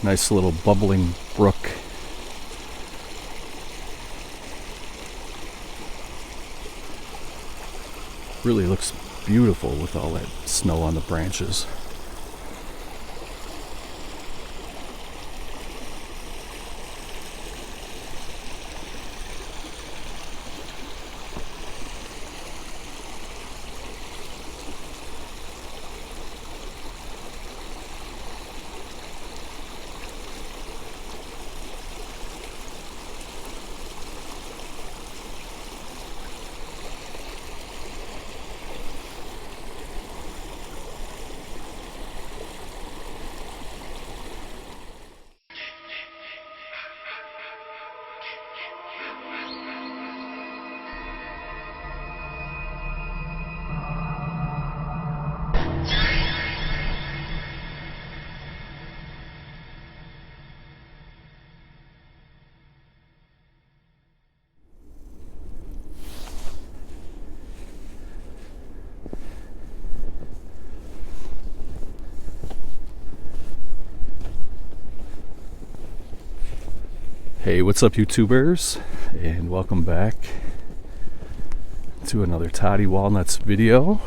Nice little bubbling brook. Really looks beautiful with all that snow on the branches. Hey, what's up YouTubers, and welcome back to another Toddy Walnuts video.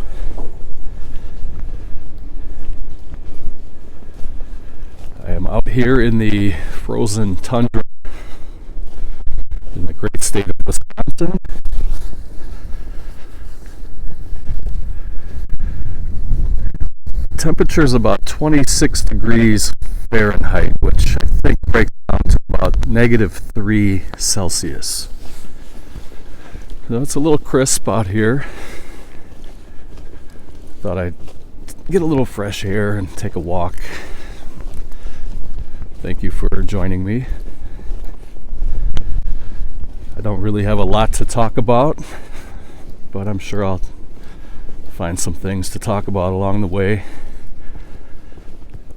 I am out here in the frozen tundra in the great state of Wisconsin. Temperature is about 26 degrees Fahrenheit, which I think breaks down to about -3 Celsius. So it's a little crisp out here. Thought I'd get a little fresh air and take a walk. Thank you for joining me. I don't really have a lot to talk about, but I'm sure I'll find some things to talk about along the way.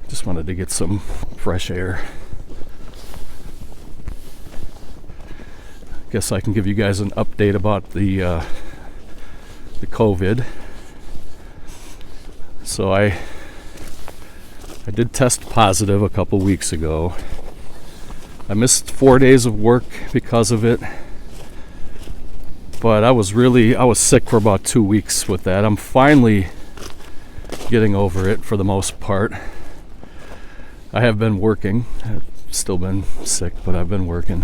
Just wanted to get some fresh air. Guess I can give you guys an update about the COVID. So I did test positive a couple weeks ago. I missed 4 days of work because of it, but I was sick for about 2 weeks with that. I'm finally getting over it for the most part. I have been working. I've still been sick, but I've been working.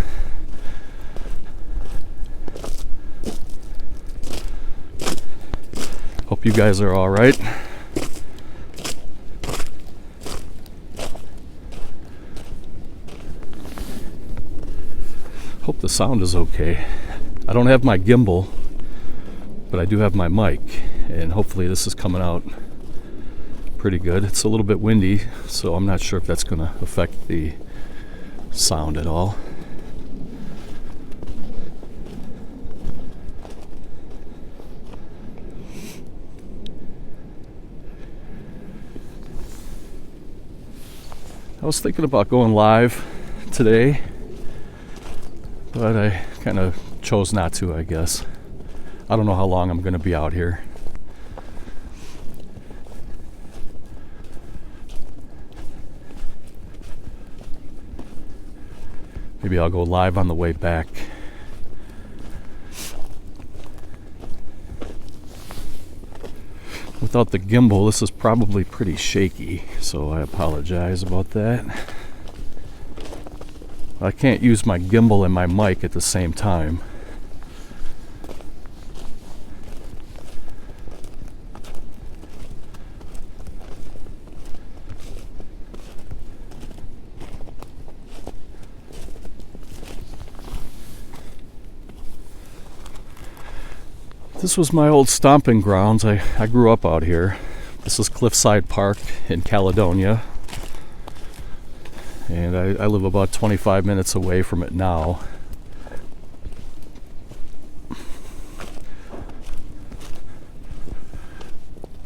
Hope you guys are all right. Hope the sound is okay. I don't have my gimbal, but I do have my mic, and hopefully this is coming out pretty good. It's a little bit windy, so I'm not sure if that's going to affect the sound at all. I was thinking about going live today, but I kind of chose not to, I guess. I don't know how long I'm going to be out here. Maybe I'll go live on the way back. Without the gimbal, this is probably pretty shaky, so I apologize about that. I can't use my gimbal and my mic at the same time. This was my old stomping grounds. I grew up out here. This is Cliffside Park in Caledonia. And I live about 25 minutes away from it now.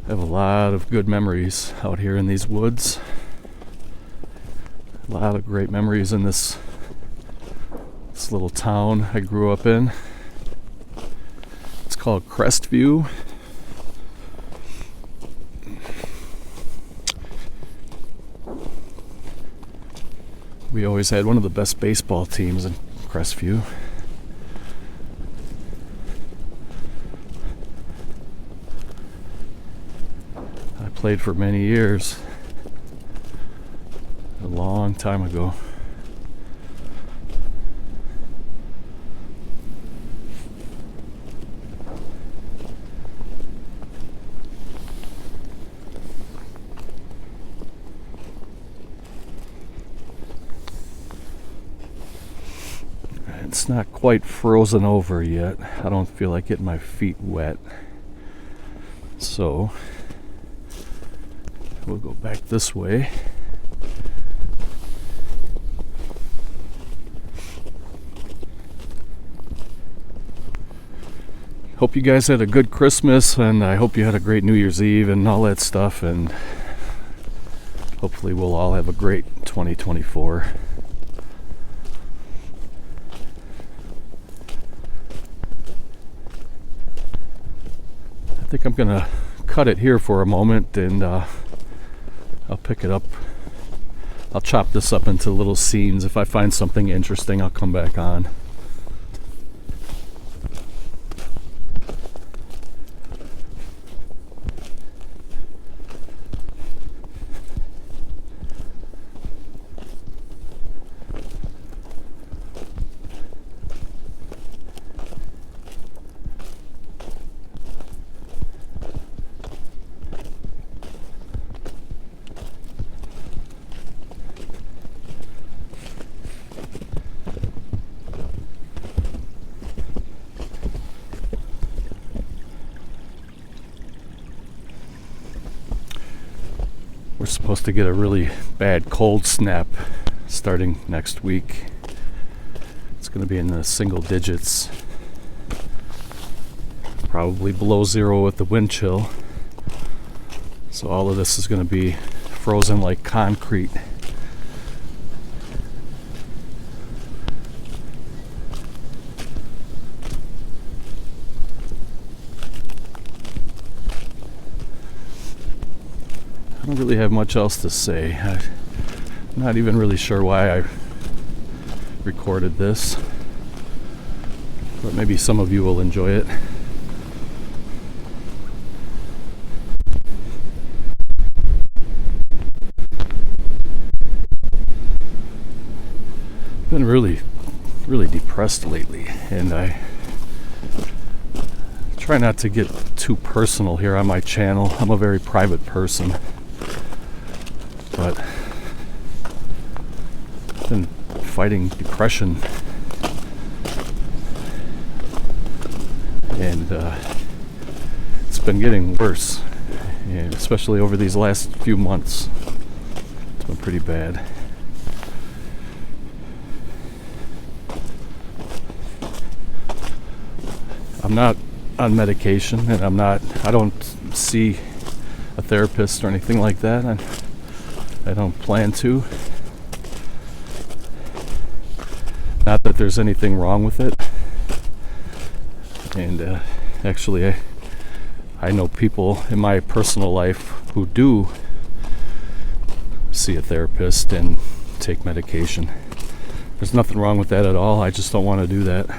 I have a lot of good memories out here in these woods. A lot of great memories in this little town I grew up in. It's called Crestview. We always had one of the best baseball teams in Crestview. I played for many years, a long time ago. It's not quite frozen over yet. I don't feel like getting my feet wet. So we'll go back this way. Hope you guys had a good Christmas, and I hope you had a great New Year's Eve and all that stuff, and hopefully we'll all have a great 2024. I think I'm gonna cut it here for a moment, and I'll pick it up. I'll chop this up into little scenes. If I find something interesting, I'll come back on. We're supposed to get a really bad cold snap starting next week. It's going to be in the single digits, probably below zero with the wind chill. So all of this is going to be frozen like concrete. I don't really have much else to say. I'm not even really sure why I recorded this, but maybe some of you will enjoy it. I've been really depressed lately, and I try not to get too personal here on my channel. I'm a very private person. But I've been fighting depression, and it's been getting worse, and especially over these last few months. It's been pretty bad. I'm not on medication, and I don't see a therapist or anything like that. I don't plan to. Not that there's anything wrong with it. And actually, I know people in my personal life who do see a therapist and take medication. There's nothing wrong with that at all. I just don't want to do that.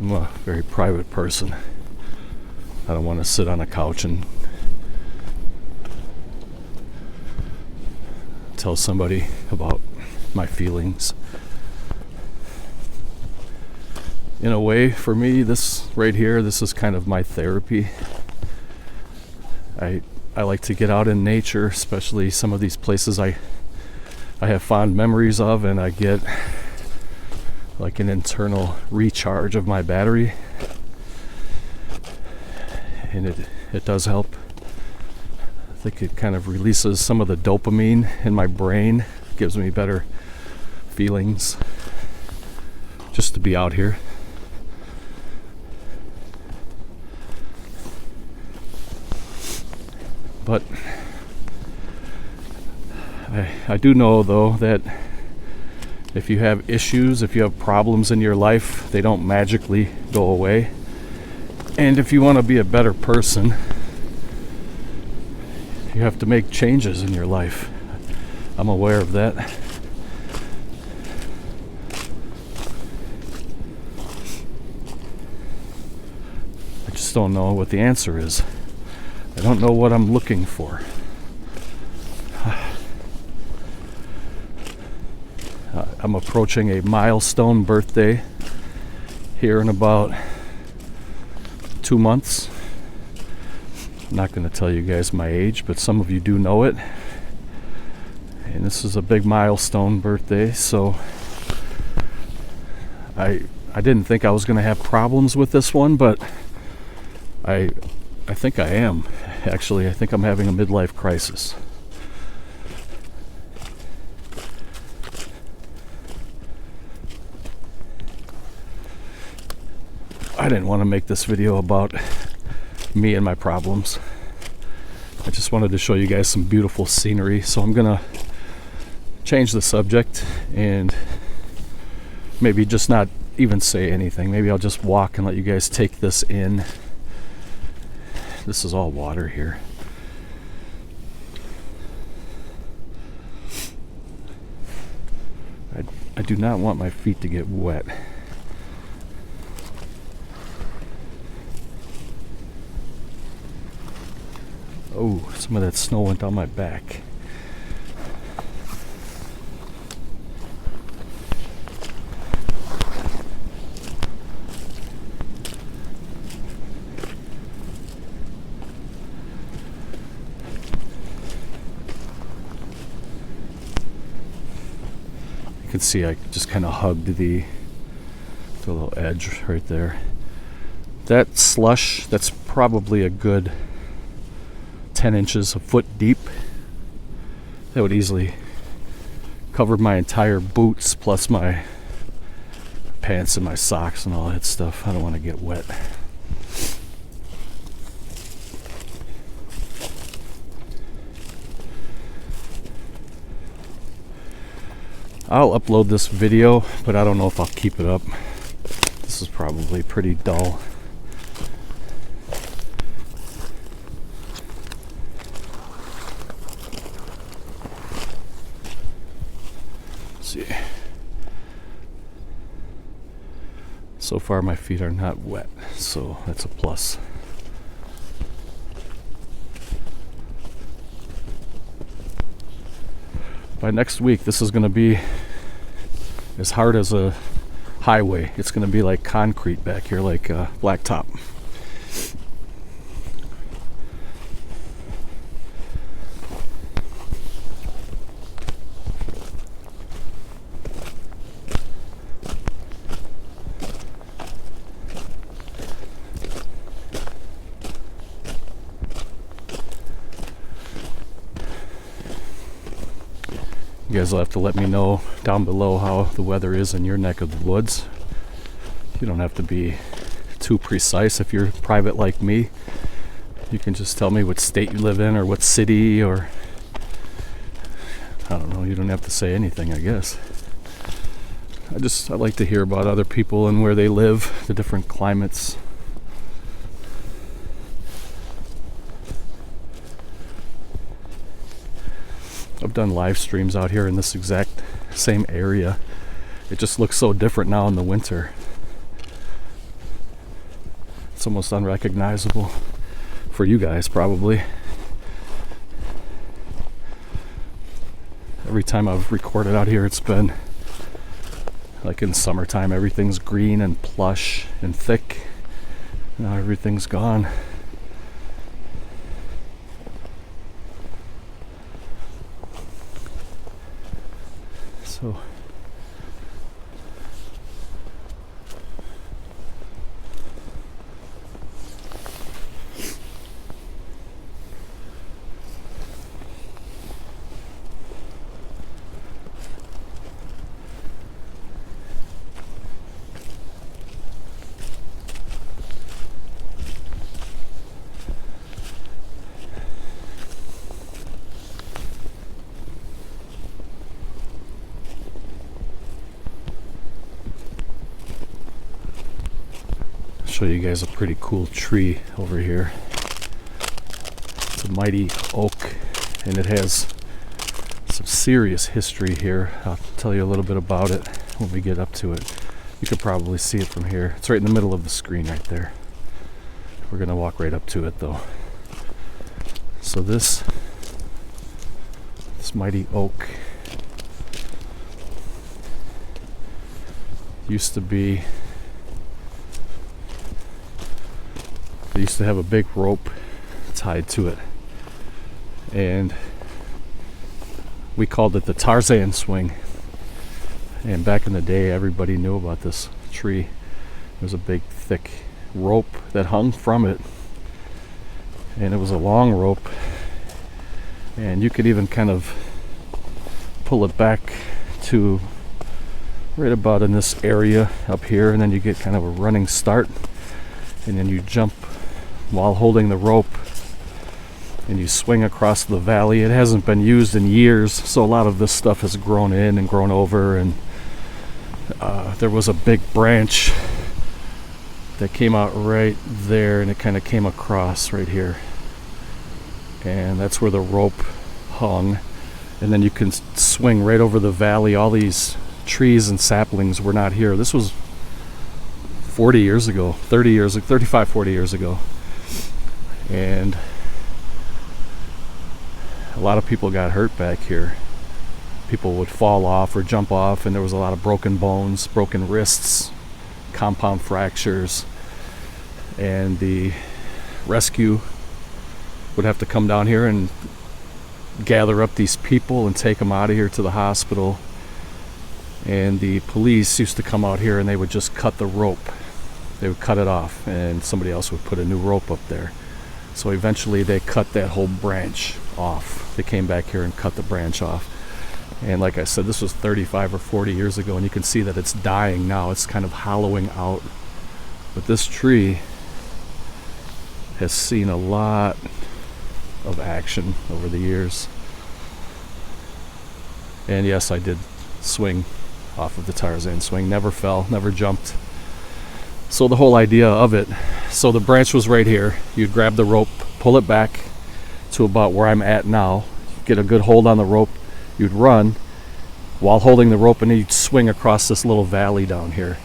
I'm a very private person. I don't want to sit on a couch and tell somebody about my feelings. In a way, for me, this right here, this is kind of my therapy. I like to get out in nature, especially some of these places I have fond memories of, and I get like an internal recharge of my battery, and it does help. I think it kind of releases some of the dopamine in my brain, gives me better feelings just to be out here. But I do know, though, that if you have issues, if you have problems in your life, they don't magically go away. And if you want to be a better person, you have to make changes in your life. I'm aware of that. I just don't know what the answer is. I don't know what I'm looking for. I'm approaching a milestone birthday here in about 2 months. I'm not going to tell you guys my age, but some of you do know it. And this is a big milestone birthday, so I didn't think I was going to have problems with this one, but I think I am. Actually, I think I'm having a midlife crisis. I didn't want to make this video about me and my problems. I just wanted to show you guys some beautiful scenery, so I'm gonna change the subject and maybe just not even say anything. Maybe I'll just walk and let you guys take this in. This is all water here. I do not want my feet to get wet. Oh, some of that snow went down my back. You can see I just kind of hugged the little edge right there. That slush, that's probably a good 10 inches, a foot deep. That would easily cover my entire boots plus my pants and my socks and all that stuff. I don't want to get wet. I'll upload this video, but I don't know if I'll keep it up. This is probably pretty dull. See. So far my feet are not wet, so that's a plus. By next week this is going to be as hard as a highway. It's going to be like concrete back here, like blacktop. You guys will have to let me know down below how the weather is in your neck of the woods. You don't have to be too precise if you're private like me. You can just tell me what state you live in or what city, or I don't know, you don't have to say anything, I guess. I like to hear about other people and where they live, the different climates. I've done live streams out here in this exact same area. It just looks so different now in the winter. It's almost unrecognizable for you guys, probably. Every time I've recorded out here, it's been like in summertime, everything's green and plush and thick. Now everything's gone. So show you guys a pretty cool tree over here. It's a mighty oak, and it has some serious history here. I'll tell you a little bit about it when we get up to it. You could probably see it from here. It's right in the middle of the screen right there. We're gonna walk right up to it though. So this mighty oak used to be, they used to have a big rope tied to it, and we called it the Tarzan swing. And back in the day, everybody knew about this tree. There was a big thick rope that hung from it, and it was a long rope, and you could even kind of pull it back to right about in this area up here, and then you get kind of a running start, and then you jump while holding the rope, and you swing across the valley. It hasn't been used in years, so a lot of this stuff has grown in and grown over, and there was a big branch that came out right there, and it kind of came across right here, and that's where the rope hung, and then you can swing right over the valley. All these trees and saplings were not here. This was 40 years ago, 30 years, 35, 40 years ago, and a lot of people got hurt back here. People would fall off or jump off, and there was a lot of broken bones, broken wrists, compound fractures, and the rescue would have to come down here and gather up these people and take them out of here to the hospital. And the police used to come out here, and they would just cut the rope. They would cut it off, and somebody else would put a new rope up there. So eventually they cut that whole branch off. They came back here and cut the branch off. And like I said, this was 35 or 40 years ago, and you can see that it's dying now. It's kind of hollowing out. But this tree has seen a lot of action over the years. And yes, I did swing off of the Tarzan swing. Never fell, never jumped. So the whole idea of it, so the branch was right here. You'd grab the rope, pull it back to about where I'm at now, get a good hold on the rope. You'd run while holding the rope, and then you'd swing across this little valley down here.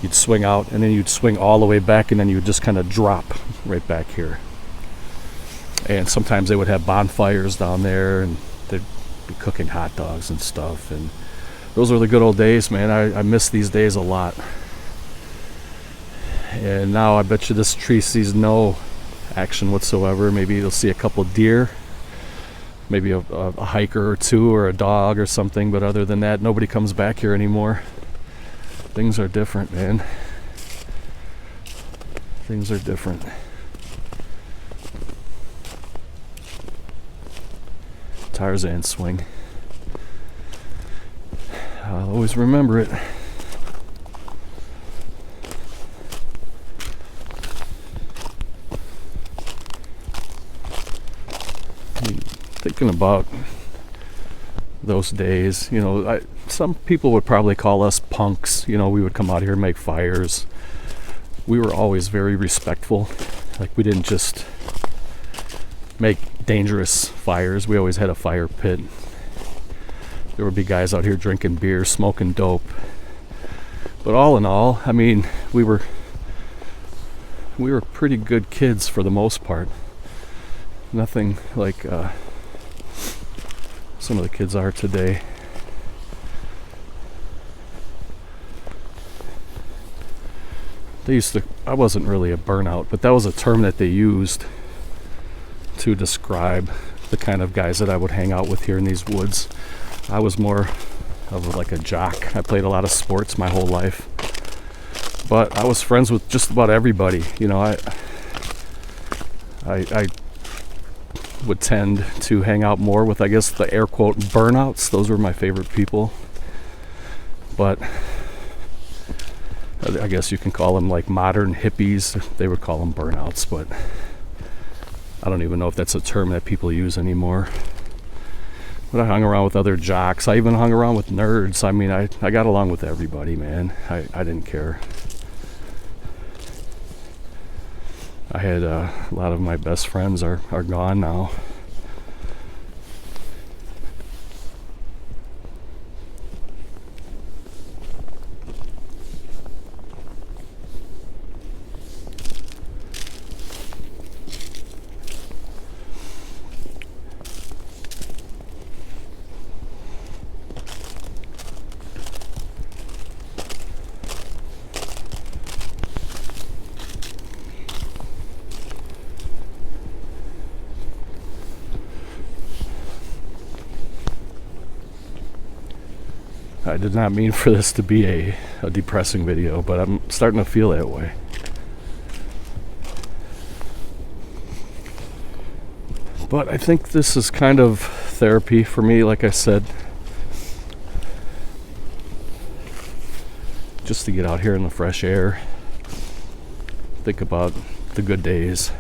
You'd swing out, and then you'd swing all the way back, and then you would just kind of drop right back here. And sometimes they would have bonfires down there, and they'd be cooking hot dogs and stuff. And those were the good old days, man. I miss these days a lot. And now I bet you this tree sees no action whatsoever. Maybe you'll see a couple deer, maybe a hiker or two, or a dog or something, but other than that, nobody comes back here anymore. Things are different, man. Things are different. Tarzan swing. I'll always remember it. Thinking about those days, you know, some people would probably call us punks. You know, we would come out here and make fires. We were always very respectful. Like, we didn't just make dangerous fires. We always had a fire pit. There would be guys out here drinking beer, smoking dope. But all in all, I mean, we were pretty good kids for the most part. Nothing like some of the kids are today. I wasn't really a burnout, but that was a term that they used to describe the kind of guys that I would hang out with here in these woods. I was more of like a jock. I played a lot of sports my whole life, but I was friends with just about everybody. You know, I would tend to hang out more with, I guess, the air quote burnouts. Those were my favorite people. But I guess you can call them like modern hippies. They would call them burnouts, but I don't even know if that's a term that people use anymore. But I hung around with other jocks. I even hung around with nerds. I mean, I got along with everybody, man. I didn't care. I had a lot of my best friends are gone now. I did not mean for this to be a depressing video, but I'm starting to feel that way. But I think this is kind of therapy for me, like I said. Just to get out here in the fresh air, think about the good days,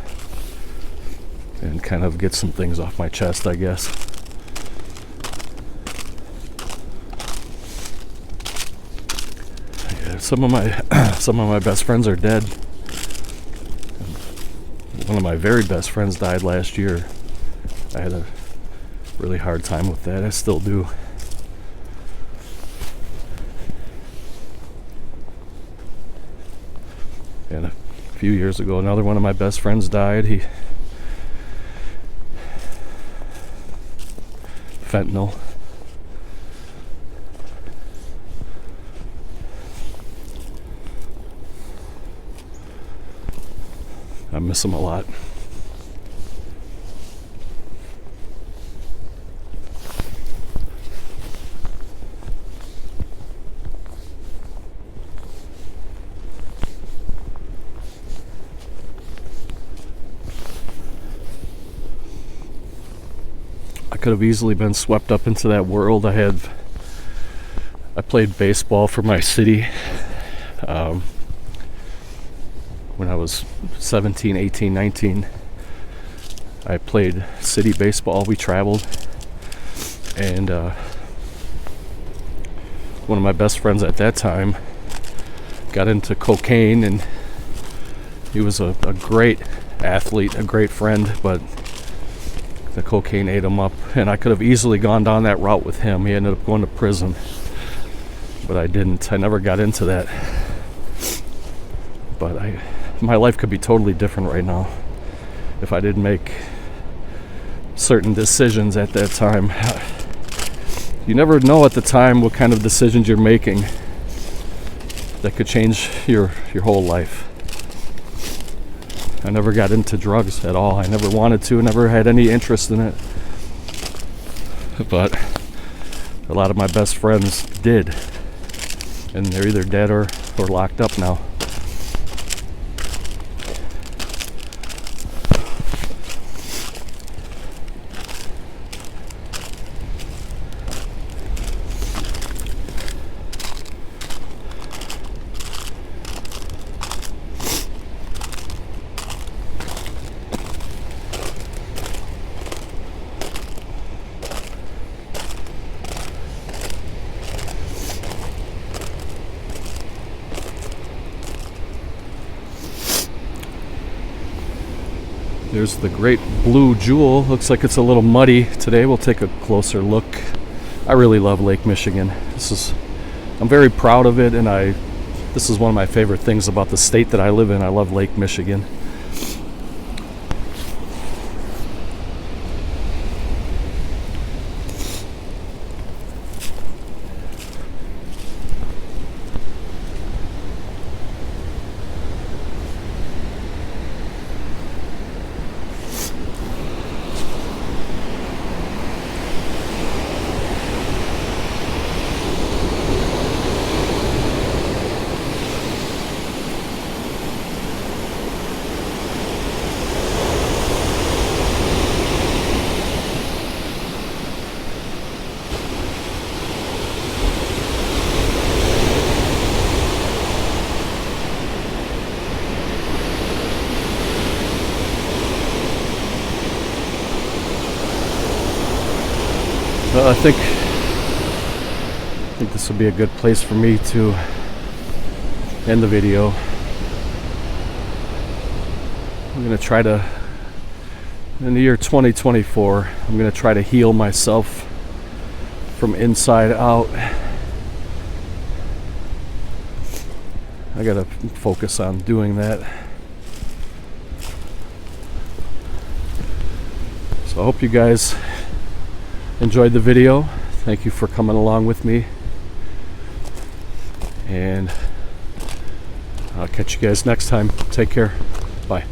and kind of get some things off my chest, I guess. Some of my best friends are dead. One of my very best friends died last year. I had a really hard time with that. I still do. And a few years ago, another one of my best friends died. Fentanyl. I miss him a lot. I could have easily been swept up into that world. I played baseball for my city. When I was 17, 18, 19, I played city baseball. We traveled, and one of my best friends at that time got into cocaine, and he was a great athlete, a great friend, but the cocaine ate him up, and I could have easily gone down that route with him. He ended up going to prison, but I didn't. I never got into that. But my life could be totally different right now if I didn't make certain decisions at that time. You never know at the time what kind of decisions you're making that could change your whole life. I never got into drugs at all. I never wanted to, never had any interest in it. But a lot of my best friends did. And they're either dead or locked up now. There's the great blue jewel. Looks like it's a little muddy today. We'll take a closer look. I really love Lake Michigan. I'm very proud of it, and this is one of my favorite things about the state that I live in. I love Lake Michigan. Well, I think this would be a good place for me to end the video. I'm going to try to, in the year 2024, I'm going to try to heal myself from inside out. I got to focus on doing that. So I hope you guys enjoyed the video. Thank you for coming along with me. And I'll catch you guys next time. Take care. Bye.